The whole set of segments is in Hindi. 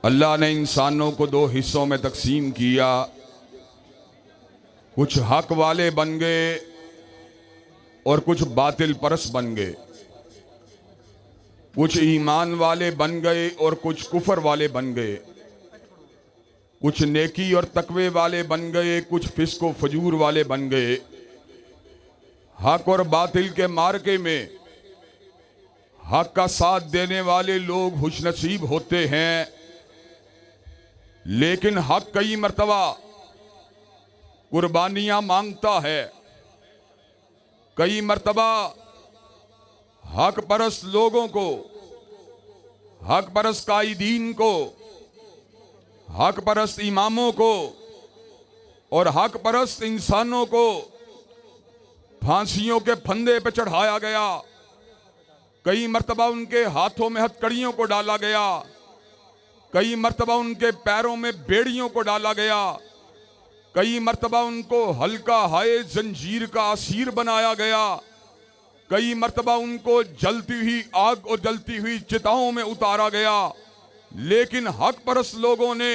अल्लाह ने इंसानों को दो हिस्सों में तकसीम किया। कुछ हक वाले बन गए और कुछ बातिल परस्त बन गए। कुछ ईमान वाले बन गए और कुछ कुफर वाले बन गए। कुछ नेकी और तकवे वाले बन गए, कुछ फिस्क व फजूर वाले बन गए। हक और बातिल के मार्के में हक का साथ देने वाले लोग खुशनसीब होते हैं, लेकिन हक कई मर्तबा कुर्बानियां मांगता है। कई मर्तबा हक परस्त लोगों को, हक परस्त कायदीन को, हक परस्त इमामों को और हक परस्त इंसानों को फांसियों के फंदे पे चढ़ाया गया। कई मर्तबा उनके हाथों में हथकड़ियों को डाला गया। कई मर्तबा उनके पैरों में बेड़ियों को डाला गया। कई मर्तबा उनको हल्का हाय जंजीर का असीर बनाया गया। कई मर्तबा उनको जलती हुई आग और जलती हुई चिताओं में उतारा गया। लेकिन हक परस्त लोगों ने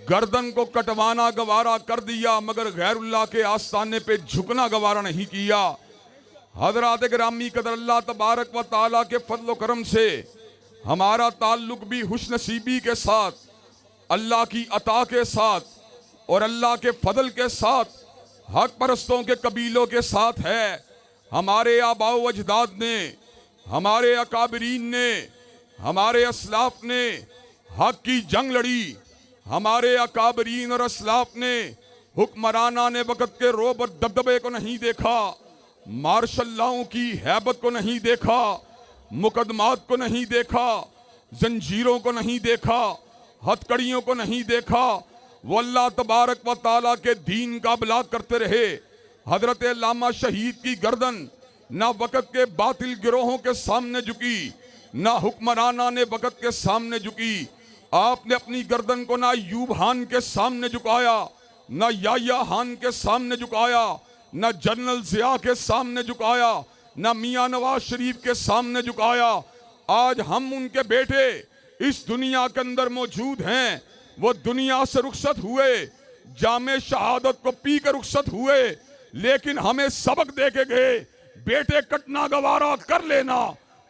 गर्दन को कटवाना गवारा कर दिया, मगर गैरुल्लाह के आस्थाने पे झुकना गवारा नहीं किया। हजरात गिरामी कदर, अल्लाह तबारक व ताला के फजल व करम से हमारा ताल्लुक भी खुशनसीबी के साथ, अल्लाह की अता के साथ और अल्लाह के फजल के साथ हक परस्तों के कबीलों के साथ है। हमारे आबाओ अजदाद ने, हमारे अकाबरीन ने, हमारे असलाफ ने हक की जंग लड़ी। हमारे अकाबरीन और असलाफ ने हुक्मराना ने वक़्त के रोब और दबदबे को नहीं देखा, मार्शल्लाओं की हैबत को नहीं देखा, मुकदमात को नहीं देखा, जंजीरों को नहीं देखा, हथकड़ियों को नहीं देखा। वो अल्लाह तबारक व ताला के दीन का बलाग करते रहे। हजरत अल्लामा शहीद की गर्दन ना वक़्त के बातिल गिरोहों के सामने झुकी, ना हुक्मराना ने वक़्त के सामने झुकी। आपने अपनी गर्दन को ना अय्यूब खान के सामने झुकाया, ना याह्या खान के सामने झुकाया, ना जनरल ज़िया के सामने झुकाया, ना मियां नवाज शरीफ के सामने झुकाया। आज हम उनके बेटे इस दुनिया के अंदर मौजूद हैं। वो दुनिया से रुखसत हुए, जामे शहादत को पी कर रुखसत हुए, लेकिन हमें सबक दे के गए। बेटे कटना गवारा कर लेना,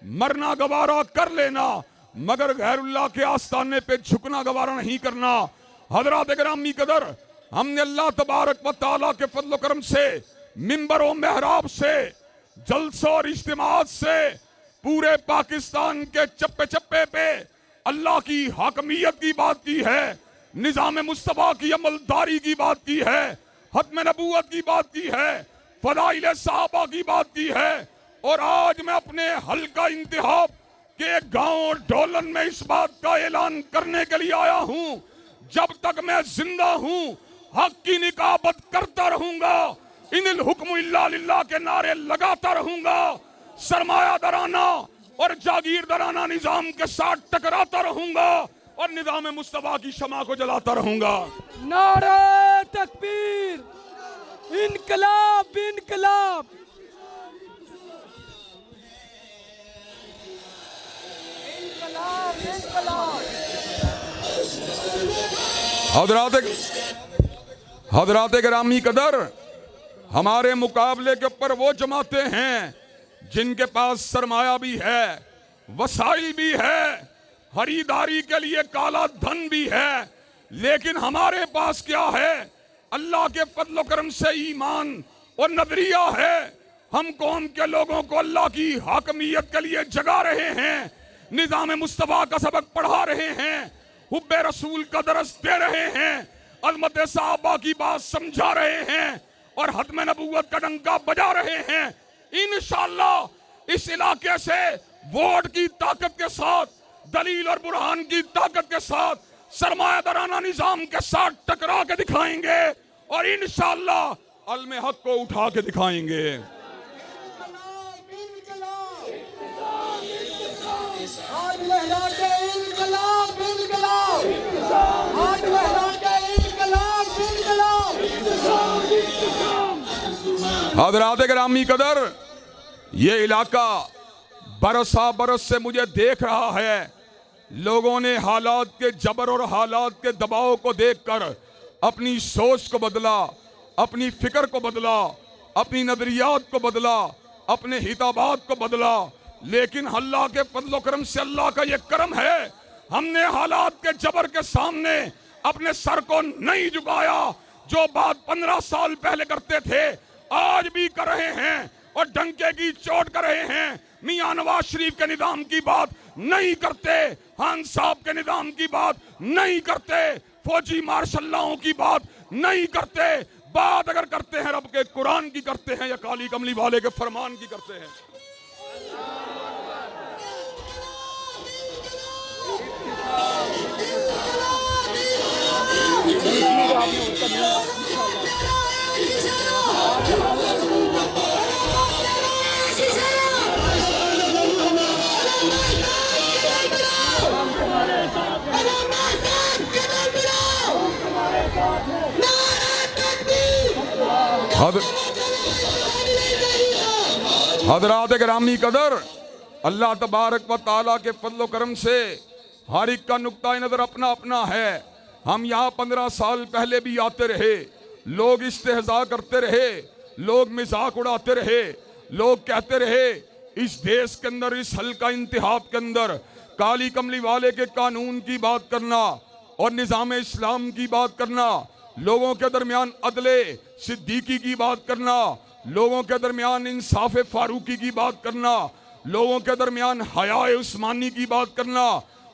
मरना गवारा कर लेना, मगर गैरुल्लाह के आस्थाने पे झुकना गवारा नहीं करना। हजरात गिरामी कदर, हमने अल्लाह तबारक व ताला के फजल करम से मिंबर और मेहराब से, जलसों और इज्तिमात से पूरे पाकिस्तान के चप्पे चप्पे पे अल्लाह की हाकमियत की बात की है, निजाम मुस्तफा की अमलदारी की बात की है, खत्म नबूवत की बात की है, फदाइल साहबा की बात की है। और आज मैं अपने हल्का इंतखाब के गांव डोलन में इस बात का ऐलान करने के लिए आया हूं, जब तक मैं जिंदा हूं हक की निकाबत करता रहूंगा, इनिल हुक्म इल्ला लिल्लाह के नारे लगाता रहूंगा, सरमाया दराना और जागीर दराना निजाम के साथ टकराता रहूंगा और निजाम मुस्तफा की शमा को जलाता रहूंगा। नारे तकबीर, इनकलाब इनकलाब। हजरात गिरामी कदर, हमारे मुकाबले के ऊपर वो जमातें हैं जिनके पास सरमाया भी है, वसाइल भी है, खरीदारी के लिए काला धन भी है, लेकिन हमारे पास क्या है? अल्लाह के फजल करम से ईमान और नजरिया है। हम कौम के लोगों को अल्लाह की हाकमियत के लिए जगा रहे हैं, निजाम मुस्तफा का सबक पढ़ा रहे हैं, हुब्बे रसूल का दरस दे रहे हैं, अज़मत साहबा की बात समझा रहे हैं और खत्म नबूवत का डंका बजा रहे हैं। इंशाअल्लाह इस इलाके से वोट की ताकत के साथ, दलील और बुरहान की ताकत के साथ सरमायादाराना निजाम के साथ टकरा के दिखाएंगे और इंशाअल्लाह अलमे हक को उठा के दिखाएंगे। हज़रात गिरामी कदर, ये इलाका बरसा बरस से मुझे देख रहा है, लोगों ने हालात के जबर और हालात के दबाव को देखकर अपनी सोच को बदला, अपनी फिक्र को बदला, अपनी नजरियात को बदला, अपने हिताबात को बदला। लेकिन अल्लाह के फजल करम से, अल्लाह का ये करम है, हमने हालात के जबर के सामने अपने सर को नहीं झुकाया। जो बात 15 साल पहले करते थे आज भी कर रहे हैं और डंके की चोट कर रहे हैं। मियां नवाज शरीफ के निजाम की बात नहीं करते, खान साहब के निजाम की बात नहीं करते, फौजी मार्शल्लाओं की बात नहीं करते। बात अगर करते हैं रब के कुरान की करते हैं या काली कमली वाले के फरमान की करते हैं। हज़रात गिरामी कदर, अल्लाह तबारक व तआला के फज़ल करम से हर एक का नुक्ता नज़र अपना अपना है। हम यहाँ 15 साल पहले भी आते रहे, लोग इस्तेहज़ा करते रहे, लोग मजाक उड़ाते रहे, लोग कहते रहे इस देश के अंदर, इस हल्का इंतखाब के अंदर काली कमली वाले के कानून की बात करना और निज़ाम इस्लाम की बात करना, लोगों के दरमियान अदले सिद्दीकी की बात करना, लोगों के दरमियान इंसाफ फारूकी की बात करना, लोगों के दरमियान हयाए उस्मानी की बात करना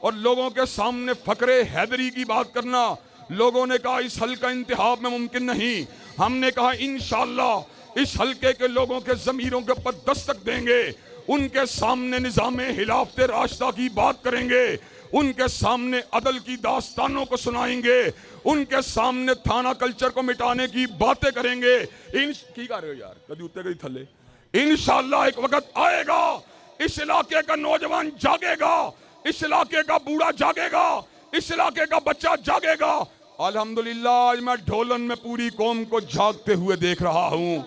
और लोगों के सामने फकरे हैदरी की बात करना। लोगों ने कहा इस हल्का इंतखाब में मुमकिन नहीं। हमने कहा इंशाअल्लाह इस हल्के के लोगों के ज़मीरों के ऊपर दस्तक देंगे, उनके सामने निज़ाम हिलाफते रास्ता की बात करेंगे, उनके सामने अदल की दास्तानों को सुनाएंगे, उनके सामने थाना कल्चर को मिटाने की बातें करेंगे। की कर रहे हो यार, कभी उत्ते कभी थले। इंशाअल्लाह एक वक्त आएगा, इस इलाके का नौजवान जागेगा, इस इलाके का बूढ़ा जागेगा, इस इलाके का बच्चा जागेगा। अल्हम्दुलिल्लाह आज मैं ढोलन में पूरी कौम को जागते हुए देख रहा हूँ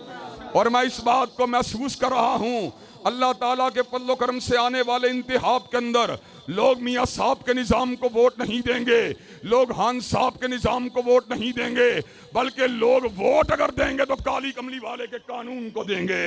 और मैं इस बात को महसूस कर रहा हूँ। अल्लाह ताला के फज़ल करम से आने वाले इंतखाब के अंदर लोग मियाँ साहब के निज़ाम को वोट नहीं देंगे, लोग खान साहब के निज़ाम को वोट नहीं देंगे, बल्कि लोग वोट अगर देंगे तो काली कमली वाले के कानून को देंगे।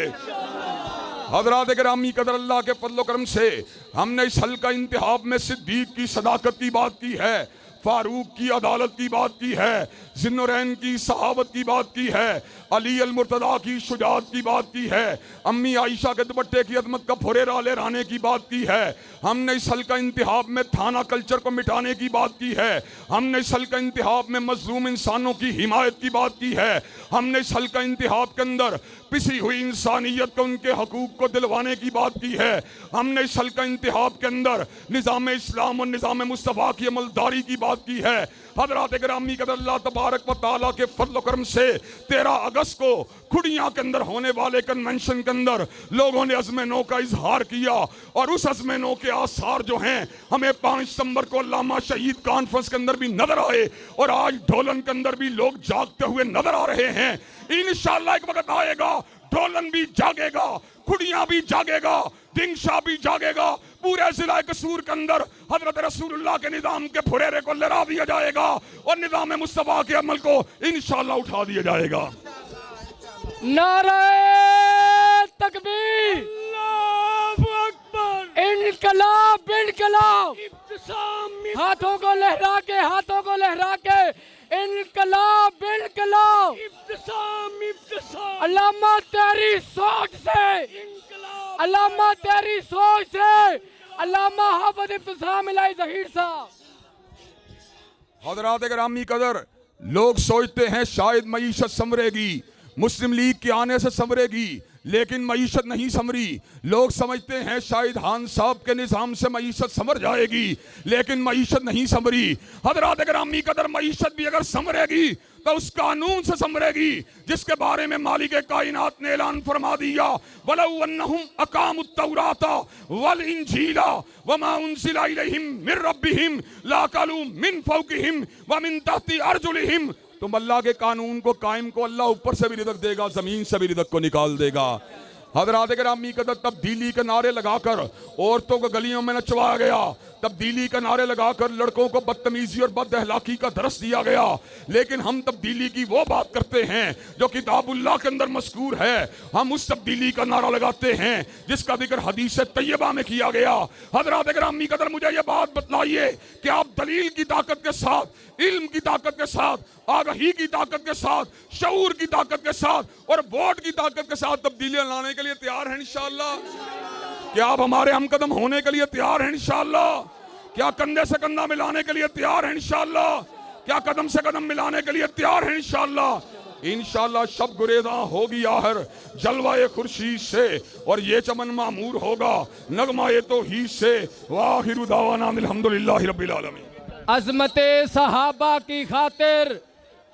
हज़रात गिरामी कदर, अल्लाह के फज़ल करम से हमने इस हल्का इंतखाब में सिद्दीक की सदाकत की बात की है, फारूक की अदालत की बात की है, जिन्नुरैन की सहाबत की बात की है, अली अल मुर्तदा की शुजाअत की बात की है, अम्मी आयशा के दुपट्टे की अजमत का फुरेरा लहराने की बात की है। हमने इस हल्का इंतखाब में थाना कल्चर को मिटाने की बात की है। हमने इस हल्का इंतखाब में मजलूम इंसानों की हिमायत की बात की है। हमने इस हल्का इंतखाब के अंदर पिसी हुई इंसानियत को, उनके हकूक को दिलवाने की बात की है। हमने इस हल्का इंतखाब के अंदर निज़ाम इस्लाम और निज़ाम मुस्तफ़ा की अमलदारी की बात की है। हज़रात गिरामी कदर, अल्लाह तबारक व तआला के फज़ल करम से 13 अगस्त को खुड़िया के अंदर होने वाले कन्वेंशन के अंदर लोगों ने अज़्म नो का इजहार किया और उस अज़्म नो के आसार जो हैं हमें 5 सितंबर को अल्लामा शहीद कॉन्फ्रेंस के अंदर भी नजर आए और आज ढोलन के अंदर भी लोग जागते हुए नजर आ रहे हैं। इंशाअल्लाह एक वक्त आएगा, ढोलन भी जागेगा, खुड़िया भी जागेगा, दिंगशा भी जागेगा, पूरे जिला कसूर के अंदर हजरत रसूलुल्लाह के निजाम के फुरेरे को लहरा दिया जाएगा और निजाम मुस्तफा के अमल को इंशाअल्लाह उठा दिया जाएगा। नारे तकबीर, अल्लाहु अकबर, इनकलाब इनकलाब, हाथों को लहरा के, हाथों को लहरा के, इनकलाब इनकलाब, इब्तिसाम इब्तिसाम। अल्लामा तेरी सोच से, अल्लामा तेरी सोच से, अल्लामा हाफिज इब्तिसाम इलाही ज़हीर साहब। हज़रात गिरामी कदर, लोग सोचते हैं शायद मईशत संवरेगी, मुस्लिम लीग के आने से संवरेगी, लेकिन मईशत नहीं संवरी। लोग समझते हैं शायद खान साहब के निज़ाम से मईशत संवर जाएगी, लेकिन मईशत नहीं संवरी। हज़रात गिरामी कदर, मईशत भी अगर संवरेगी तो उस कानून से संवरेगी जिसके बारे में मालिक कायनात ने ऐलान फरमा दिया, वलौ अन्नहुम अकामुत तौराता वल इंजीला वमा उनज़िला इलैहिम मिर रब्बिहिम लाकलू मिन फौकिहिम व मिन तहती अर्जुलिहिम। तुम अल्लाह के कानून को कायम को, अल्लाह ऊपर से भी रिज़्क़ देगा, ज़मीन से भी रिज़्क़ को निकाल देगा। हज़रात गिरामी कदर तब्दीली के नारे लगाकर औरतों को गलियों में नचवाया गया, तब्दीली के नारे लगाकर लड़कों को बदतमीजी और बद अखलाकी का दरस दिया गया। लेकिन हम तब्दीली की वो बात करते हैं जो किताबुल्लाह के अंदर मज़कूर है। हम उस तब्दीली का नारा लगाते हैं जिसका जिक्र हदीस तैयबा में किया गया। हज़रात गिरामी कदर मुझे ये बात बतलाइए कि आप दलील की ताकत के साथ, इल्म की ताकत के साथ, आगाही की ताकत के साथ, शऊर की ताकत के साथ और वोट की ताकत के साथ तब्दीलियां लाने के लिए तैयार हैं इंशाअल्लाह? क्या आप हमारे हमकदम होने के लिए तैयार हैं इंशाअल्लाह? क्या कंधे से कंधा मिलाने के लिए तैयार हैं इंशाअल्लाह? क्या कदम से कदम मिलाने के लिए तैयार हैं इंशाअल्लाह? इंशाअल्लाह शब गुरेज़ा होगी आहर जलवाए खुर्शीद से और ये चमन मामूर होगा नगमाए तौहीद से। वाहिरु दावाना अल्हम्दुलिल्लाहि रब्बिल आलमीन। अज़मते सहाबा की खातिर